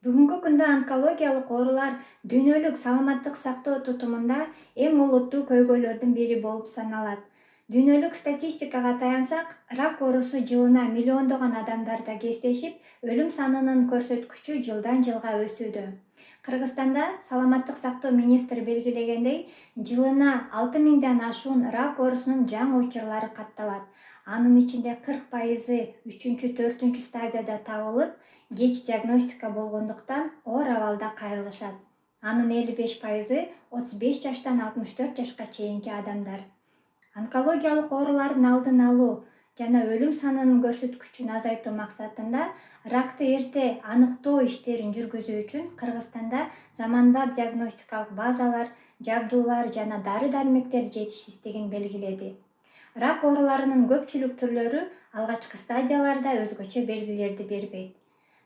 Бүгүнкү күндө онкологиялык оорулар дүйнөлүк саламаттык сактоо тутумунда эң олуттуу көйгөйлөрдүн бири болуп саналат. Дүйнөлүк статистикага таянсак, рак оорусу жылына миллиондогон адамдарда кездешип, өлүм санынын көрсөткүчү жылдан жылга өсүүдө. Кыргызстанда саламаттык сактоо министри белгилегендей, жылына 6 000ден ашуун рак оорусунун жаңы учурлары катталат. Анын ичинде 40% 3-4 стадияда табылып, кеч диагностика болгондуктан оор абалда кайрылышат. Анын 55% 35 жаштан 64 жашка чейинки адамдар. Онкологиялык оорулардын алдын алуу жана өлүм санынын көрсөткүчүн азайтуу максатында ракты эрте аныктоо иштерин жүргүзүү үчүн Кыргызстанда заманбап диагностикалык базалар, жабдуулар жана дары-дармектер жетишсиздигин белгиледи. Рак ооруларынын көпчүлүк түрлөрү алгачкы стадияларда өзгөчө белгилерди бербейт.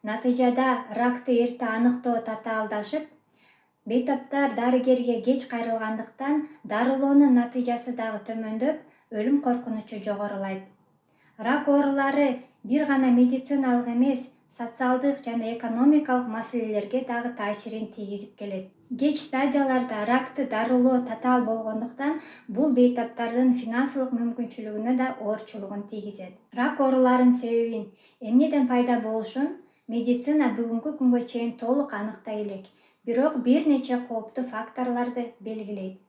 Натыйжада ракты эрте аныктоо татаалдашып, бейтаптар дарыгерге кеч кайрылгандыктан дарылоонун натыйжасы дагы төмөндөп, өлүм коркунучу жогорулайт. Рак оорулары бир гана медициналык эмес, социалдык жана экономикалык маселелерге дагы таасирин тийгизип келет. Кеч стадияларда ракты дарылоо татаал болгондуктан, бул бейтаптардын финансылык мүмкүнчүлүгүнө да оорчулугун тийгизет. Рак ооруларынын себебин, эмнеден пайда болушун медицина бүгүнкү күнгө чейин толук аныктай элек, бирок бир нече кооптуу факторлорду белгилейт.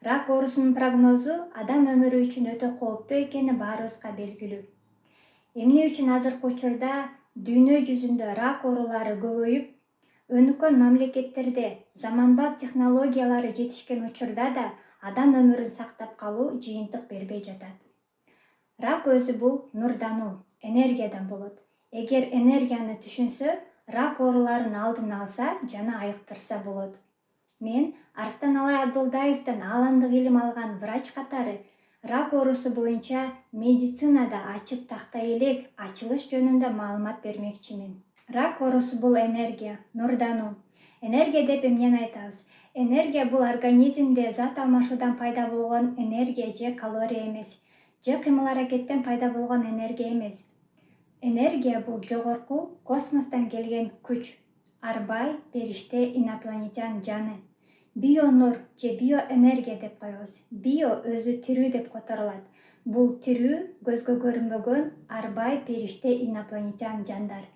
Рак оорусунун прогнозу адам өмүрү үчүн өтө кооптуу экени баарыбызга белгилүү. Эмне үчүн азыркы учурда дүйнө жүзүндө рак оорулары көбөйүп, өнүккөн мамлекеттерде заманбап технологиялары жетишкен учурда да адам өмүрүн сактап калуу жыйынтык бербей жатат. Рак өзү бул нурдануу, энергиядан болот. Эгер энергияны түшүнсө, рак ооруларын алдын алса жана айыктырса болот. Мен Арстаналай Абдулдаевден аламдык илим алган врач катары рак оорусу боюнча медицинада ачып тактай элек ачылыш жөнүндө маалымат бермекчимин. Рак оорусу бул энергия, нурдануу. Энергия деп эмнени айтабыз? Энергия бул организмде зат алмашуудан пайда болгон энергия же калория эмес, же кыймыл-аракеттен пайда болгон энергия эмес. Энергия бул жогорку космостон келген күч, арбай, периште, инопланетян жаны. Био-нур же биоэнергия деп коебуз. Био өзү тирүү деп которулат. Бул тирүү, көзгө көрүнбөгөн арбай, периште, инопланетян жандар.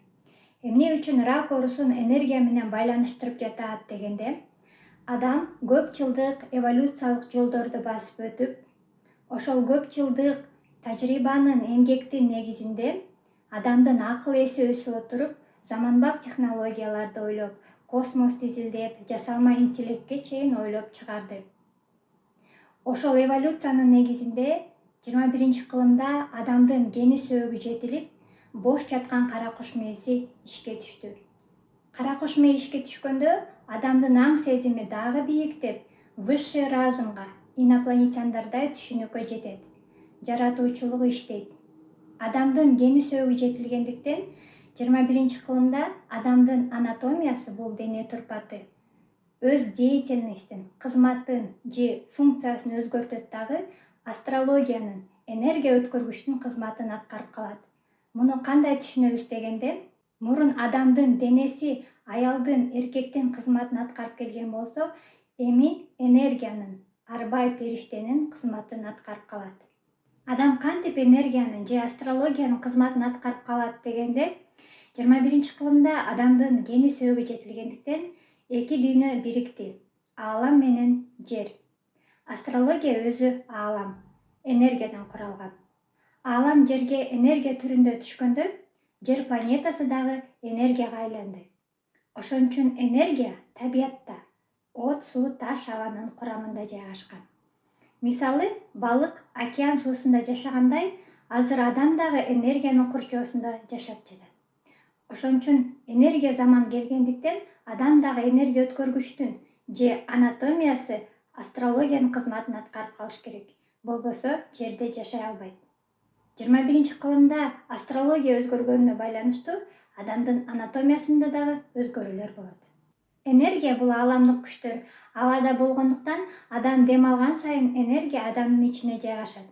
Эмне үчүн рак оорусун энергия менен байланыштырып жатат дегенде, адам көп жылдык эволюциялык жолдорду басып өтүп, ошол көп жылдык тажрыйбанын, эмгектин негизинде адамдын акыл эси өсүп отуруп, заманбап технологияларды ойлоп, космосту изилдеп, жасалма интеллектке чейин ойлоп чыгарды. Ошол эволюциянын негизинде 21-кылымда адамдын гени сөөгү жетилип, бош жаткан кара куш мээси ишке түштү. Кара куш мээ ишке түшкөндө адамдын аң сезими дагы бийиктеп, высший разумга, инопланетяндардай түшүнүккө жетет. Жаратуучулугу иштейт. Адамдын гени сөөгү жетилгендиктен 21-кылымда адамдын анатомиясы бул дене турпаты өз деятельностун, кызматын же функциясын өзгөртөт дагы астрологиянын, энергия өткөргүчтүн кызматын аткарып калат. Муну кандай түшүнөбүз дегенде, мурун адамдын денеси аялдын, эркектин кызматын аткарып келген болсо, эми энергиянын, арбай, периштенин кызматын аткарып калат. Адам кантип энергиянын же астрологиянын кызматын аткарып калат дегенде, 21-кылымда адамдын гени сөөгү жетилгендиктен эки дүйнө бирикти: аалам менен жер. Астрология өзү аалам, энергиядан куралган. Аалам жерге энергия түрүндө түшкөндө, жер планетасы дагы энергияга айланды. Ошон үчүн энергия табиятта от, суу, таш, абанын курамында жайгашкан. Мисалы, балык океан суусунда жашагандай, азыр адам дагы энергиянын курчоосунда жашап жатат. Ошон үчүн энергия заман келгендиктен адам дагы энергия өткөргүчтүн же анатомиясы, астрологиянын кызматын аткарып калыш керек. Болбосо жерде жашай албайт. 21-кылымда астрология өзгөргөнүнө байланыштуу адамдын анатомиясында дагы өзгөрүүлөр болот. Энергия бул ааламдык күчтөр абада болгондуктан, адам дем алган сайын энергия адамдын ичине жайгашат.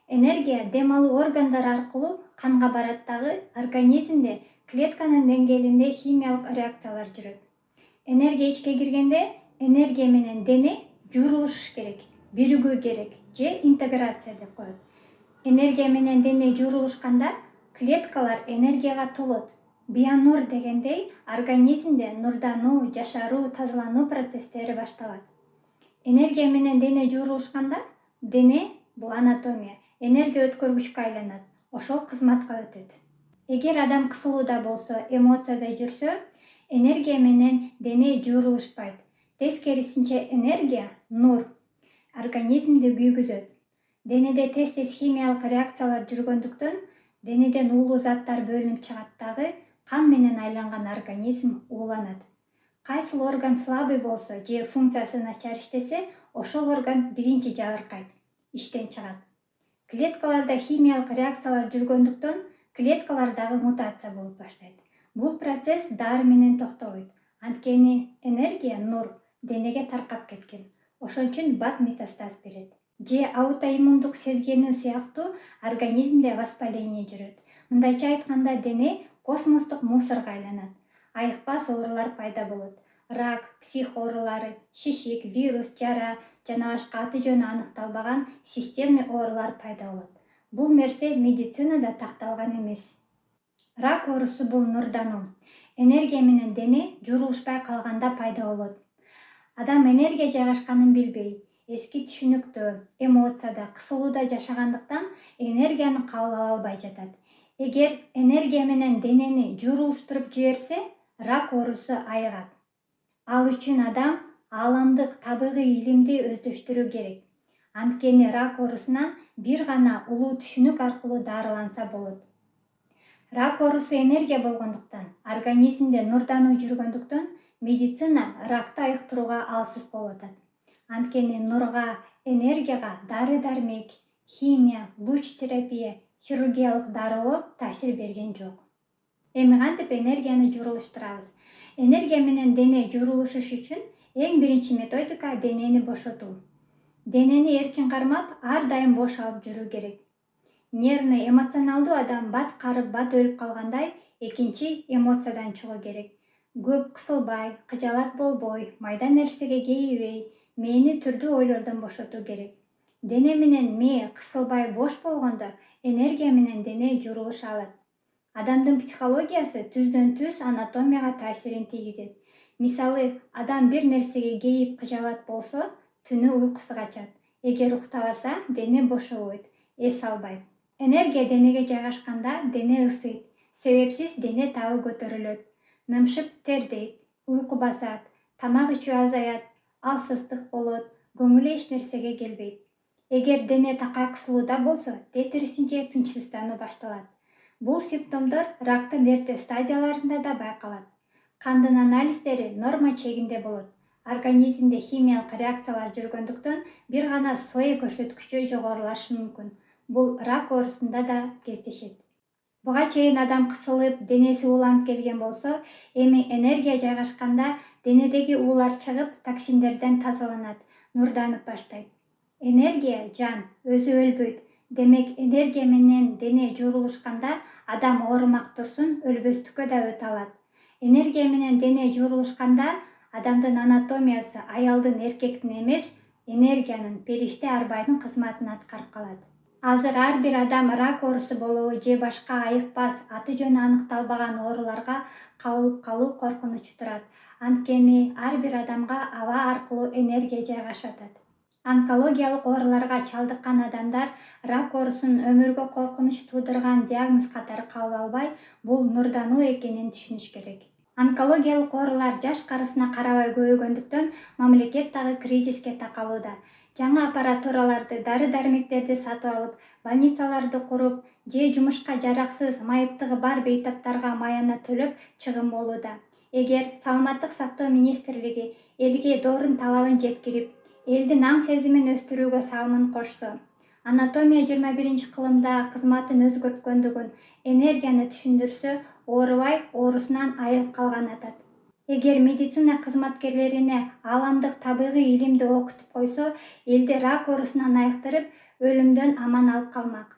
Энергия дем алуу органдары аркылуу канга барат дагы организмде клетканын деңгээлинде химиялык реакциялар жүрөт. Энергия ичке киргенде энергия менен дене жуурулуш керек, биригүү керек же интеграция деп коет. Энергия менен дене жуурулушканда клеткалар энергияга толот. Бионур дегендей организмде нурдануу, жашаруу, тазалануу процесстери башталат. Энергия менен дене жуурулушканда дене, бул анатомия, энергия өткөргүчкө айланат, ошол кызматка өтөт. Эгер адам кысылууда болсо, эмоцияда жүрсө, энергия менен дене жуурулушпайт. Тескерисинче энергия, нур, организмди күйгүзөт. Денеде тез-тез химиялык реакциялар жүргөндүктөн денеден уулуу заттар бөлүнүп чыгат дагы кан менен айланган организм ууланат. Кайсыл орган слабый болсо же функциясы начар иштесе, ошол орган биринчи жабыркайт, иштен чыгат. Клеткаларда химиялык реакциялар жүргөндүктөн клеткалар дагы мутация болуп баштайт. Бул процесс дары менен токтобойт. Анткени энергия, нур, денеге таркап кеткен. Ошон үчүн бат метастаз берет. Же аутоиммундук сезгенүү сыяктуу организмде воспаление жүрөт. Мындайча айтканда дене космостук мусорго айланат. Айыкпас оорулар пайда болот. Рак, псих оорулары, шишик, вирус, жара жана башка аты жөнү аныкталбаган системный оорулар пайда болот. Бул нерсе медицинада такталган эмес. Рак оорусу бул нурдануу. Энергия менен дене жуурулушпай калганда пайда болот. Адам энергия жайгашканын билбей, эски түшүнүктө, эмоцияда, кысылууда жашагандыктан энергияны кабыл ала албай жатат. Эгер энергия менен денени жуурулуштуруп жиберсе, рак оорусу айыгат. Ал үчүн адам ааламдык табигый илимди өздөштүрүү керек. Анткени рак оорусунан бир гана улуу түшүнүк аркылуу дарыланса болот. Рак оорусу энергия болгондуктан, организмде нурдануу жүргөндүктөн медицина ракты айыктырууга алсыз болуп атат. Анткени нурга, энергияга дары-дармек, химия, луч терапия, хирургиялык дарылоо таасир берген жок. Эми кантип энергияны жуурулуштурабыз? Энергия менен дене жуурулушуш үчүн эң биринчи методика денени бошотуу. Денени эркин кармап, ар дайым бош алып жүрүү керек. Нервный, эмоционалдуу адам бат карып, бат өлүп калгандай экинчи эмоциядан чыгуу керек. Көп кысылбай, кыжаалат болбой, майда нерсеге кейибей, мээни түрдүү ойлордон бошотуу керек. Дене менен мээ кысылбай бош болгондо энергия менен дене жуурулуша алат. Адамдын психологиясы түздөн-түз анатомияга таасирин тийгизет. Мисалы, адам бир нерсеге кейип кыжаалат болсо, түнү уйкусу качат. Эгер уктабаса, дене бошобойт, эс албайт. Энергия денеге жайгашканда дене ысыйт, себепсиз дене табы көтөрүлөт, нымшып тердейт, уйку басат, тамак ичүү азаят, алсыздык болот, көңүл эч нерсеге келбейт. Эгер дене такай кысылууда болсо, тетирисинче тынчсыздануу башталат. Бул симптомдор рактын эрте стадияларында да байкалат. Кандын анализдери норма чегинде болот. Организмде химиялык реакциялар жүргөндүктөн бир гана сое көрсөткүчү жогорулашы мүмкүн. Бул рак оорусунда да кездешет. Буга чейин адам кысылып, денеси ууланып келген болсо, эми энергия жайгашканда денедеги уулар чыгып, токсиндерден тазаланат, нурданып баштайт. Энергия жан, өзү өлбөйт. Демек, энергия менен дене жуурулушканда адам оорумак турсун, өлбөстүккө да өтө алат. Энергия менен дене жуурулушканда адамдын анатомиясы аялдын, эркектин эмес, энергиянын, периште арбайдын кызматын аткарып калат. Азыр ар бир адам рак оорусу болобу же башка айыкпас, аты жөнү аныкталбаган ооруларга кабылып калуу коркунучу турат. Анткени ар бир адамга аба аркылуу энергия жайгашып атат. Онкологиялык ооруларга чалдыккан адамдар рак оорусунун өмүргө коркунуч туудурган диагноз катары кабыл албай, бул нурдануу экенин түшүнүш керек. Онкологиялык оорулар жаш карысына карабай көбөйгөндүктөн мамлекет дагы кризиске такалууда. Жаңы аппаратураларды, дары-дармектерди сатып алып, больницаларды куруп, же жумушка жараксыз, майыптыгы бар бейтаптарга маяна төлөп чыгым болууда. Эгер Саламаттык сактоо министрлиги элге доорунун талабын жеткирип, элдин аң-сезимин өстүрүүгө салымын кошсо, анатомия 21-кылымда кызматын өзгөрткөндүгүн, энергияны түшүндүрсө, оорубай, оорусунан айыгып калган атат. Эгер медицина кызматкерлерине ааламдык табигый илимди окутуп койсо, элди рак оорусунан айыктырып, өлүмдөн аман алып калмак.